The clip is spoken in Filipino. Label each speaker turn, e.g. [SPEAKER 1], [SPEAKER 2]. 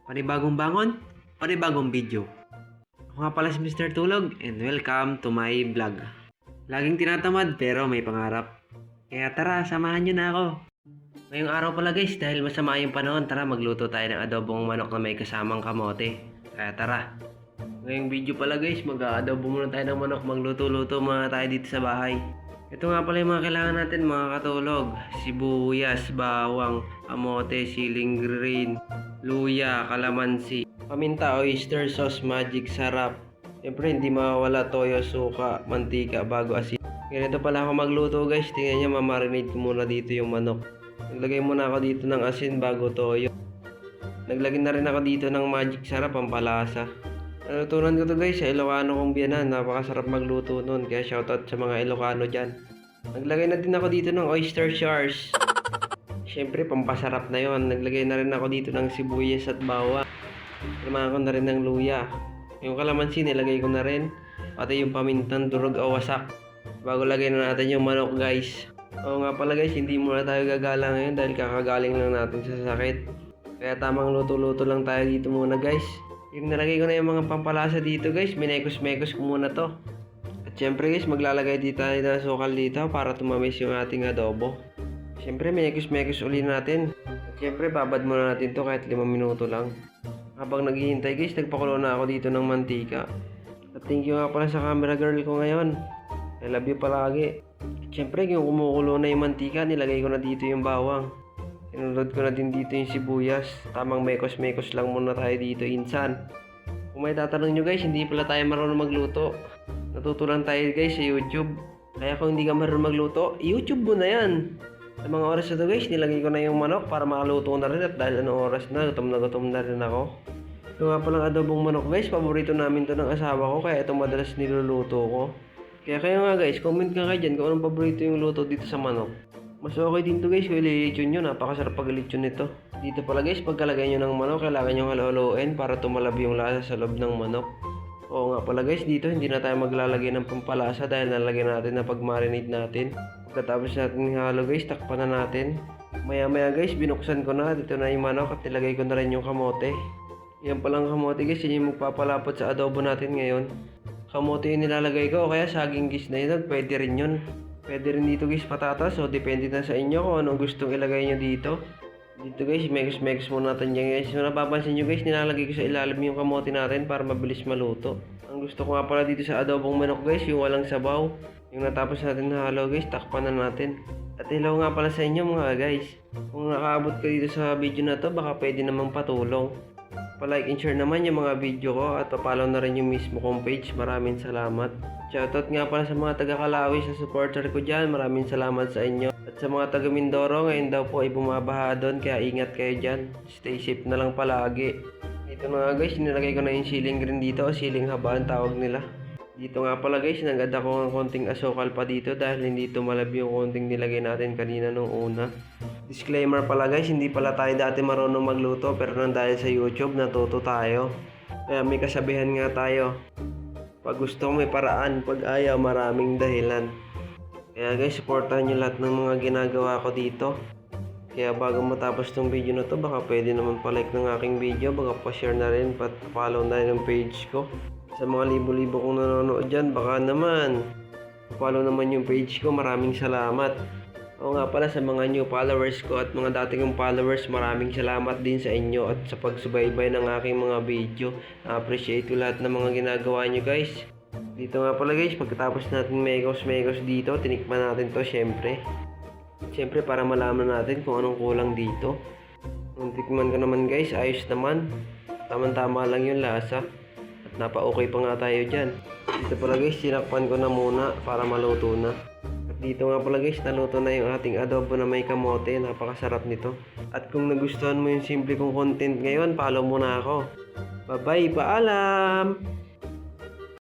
[SPEAKER 1] Panibagong bangon, panibagong video. Ako nga pala si Mr. Tulog and welcome to my vlog. Laging tinatamad pero may pangarap. Kaya tara, samahan nyo na ako. Ngayong araw pala guys, dahil masama yung panahon, tara magluto tayo ng adobong manok na may kasamang kamote. Kaya tara. Ngayong video pala guys, mag-aadobo muna tayo ng manok, magluto-luto muna tayo dito sa bahay. Ito nga pala yung mga kailangan natin mga katulog. Sibuyas, bawang, kamote, siling green, luya, kalamansi, paminta, oyster sauce, magic sarap. Siyempre hindi mawawala toyo, suka, mantika, bago asin. Ganito pala ako magluto guys. Tingnan nyo, mamarinate ko muna dito yung manok. Naglagay muna ako dito ng asin bago toyo. Naglagay na rin ako dito ng magic sarap, pampalasa. Natutunan ko to guys sa Ilocano kong biyanan. Napakasarap magluto nun. Kaya shoutout sa mga Ilocano dyan. Naglagay na din ako dito ng oyster sauce. Siyempre pampasarap na yon. Naglagay na rin ako dito ng sibuyas at bawang. Namahan ko na rin ng luya. Yung kalamansi nilagay ko na rin. Pati yung pamintang durog o wasak. Bago lagay na natin yung manok guys. Oo nga pala guys, hindi muna tayo gagala ngayon dahil kakagaling lang natin sa sakit. Kaya tamang luto-luto lang tayo dito muna guys. Yung nalagay ko na yung mga pampalasa dito guys, minekos-mekos ko muna to. At syempre guys, maglalagay dito tayo ng sukal dito para tumamis yung ating adobo. Syempre minekos-mekos uli natin. At syempre babad muna natin to kahit 5 minuto lang. Habang naghihintay guys, nagpakulo na ako dito ng mantika. At thank you nga pala sa camera girl ko ngayon. I love you palagi. At syempre yung kumukulo na yung mantika, nilagay ko na dito yung bawang. Sinunod ko na din dito yung sibuyas. Tamang mekos-mekos lang muna tayo dito insan. Kung may tatanong nyo guys, hindi pala tayo marunong magluto. Natutunan tayo guys sa YouTube. Kaya kung hindi ka marunong magluto, YouTube mo na yan. Sa mga oras na to guys, nilagay ko na yung manok para makaluto na rin. At dahil anong oras na gutom na rin ako. Ito nga palang adobong manok guys, paborito namin to ng asawa ko. Kaya ito madalas niluluto ko. Kaya kayo nga guys, comment nga kayo dyan kung anong paborito yung luto dito sa manok. Mas okay din to guys kung ililitsyon nyo. Napakasarap pag ilitsyon nito. Dito pala guys, pagkalagay nyo ng manok, kailangan nyo haluin para tumalab yung lasa sa loob ng manok. Oo nga pala guys, dito hindi na tayo maglalagay ng pampalasa dahil nalagyan natin na pag-marinate natin. Pagkatapos natin halo guys, takpan na natin. Maya maya guys, binuksan ko na. Dito na yung manok at nilagay ko na rin yung kamote. Yan palang kamote guys, yun yung magpapalapot sa adobo natin ngayon. Kamote yung nilalagay ko o kaya saging guys na yun, pwede rin yun. Pwede rin dito guys patatas, so depende na sa inyo kung anong gustong ilagay nyo dito. Dito guys, mekos muna natin dyan guys. So napapansin nyo guys, nilalagay ko sa ilalim yung kamote natin para mabilis maluto. Ang gusto ko nga pala dito sa adobong manok guys, yung walang sabaw. Yung natapos natin na halo guys, takpan na natin. At hello nga pala sa inyo mga guys. Kung nakaabot ka dito sa video na to, baka pwede namang patulong. Pa-like and share naman yung mga video ko at pa-follow na rin yung mismo kong page. Maraming salamat. Shoutout nga pala sa mga taga-Kalawi sa supporter ko dyan. Maraming salamat sa inyo. At sa mga taga-Mindoro, ngayon daw po ay bumabaha doon. Kaya ingat kayo dyan. Stay safe na lang palagi. Dito na nga guys, nilagay ko na yung siling green dito o siling haba ang tawag nila. Dito nga pala guys, nagad ako ng konting asukal pa dito dahil hindi tumalab yung konting nilagay natin kanina nung una. Disclaimer pala guys, hindi pala tayo dati marunong magluto pero nang dahil sa YouTube natuto tayo. Kaya may kasabihan nga tayo. Pag gusto may paraan, pag ayaw maraming dahilan. Kaya guys, supportahan nyo lahat ng mga ginagawa ko dito. Kaya bago matapos tong video na to, baka pwede naman pa-like ng aking video, baka pa-share na rin, pa-follow na rin yung page ko. Sa mga libo-libo kong nanonood dyan, baka naman follow naman yung page ko. Maraming salamat. Oo nga pala sa mga new followers ko at mga dating kong followers, maraming salamat din sa inyo at sa pagsubaybay ng aking mga video. Na-appreciate ko lahat ng mga ginagawa nyo guys. Dito nga pala guys, pagkatapos natin mekos dito, tinikman natin to syempre. Syempre para malaman natin kung anong kulang dito. Nung tikman ko naman guys, ayos naman. Tama-tama lang yung lasa. Napa-okay pa nga tayo dyan. Dito pala guys, sinakpan ko na muna para maluto na. At dito nga pala guys, naluto na yung ating adobo na may kamote. Napakasarap nito. At kung nagustuhan mo yung simple kong content ngayon, follow mo na ako. Bye bye, paalam!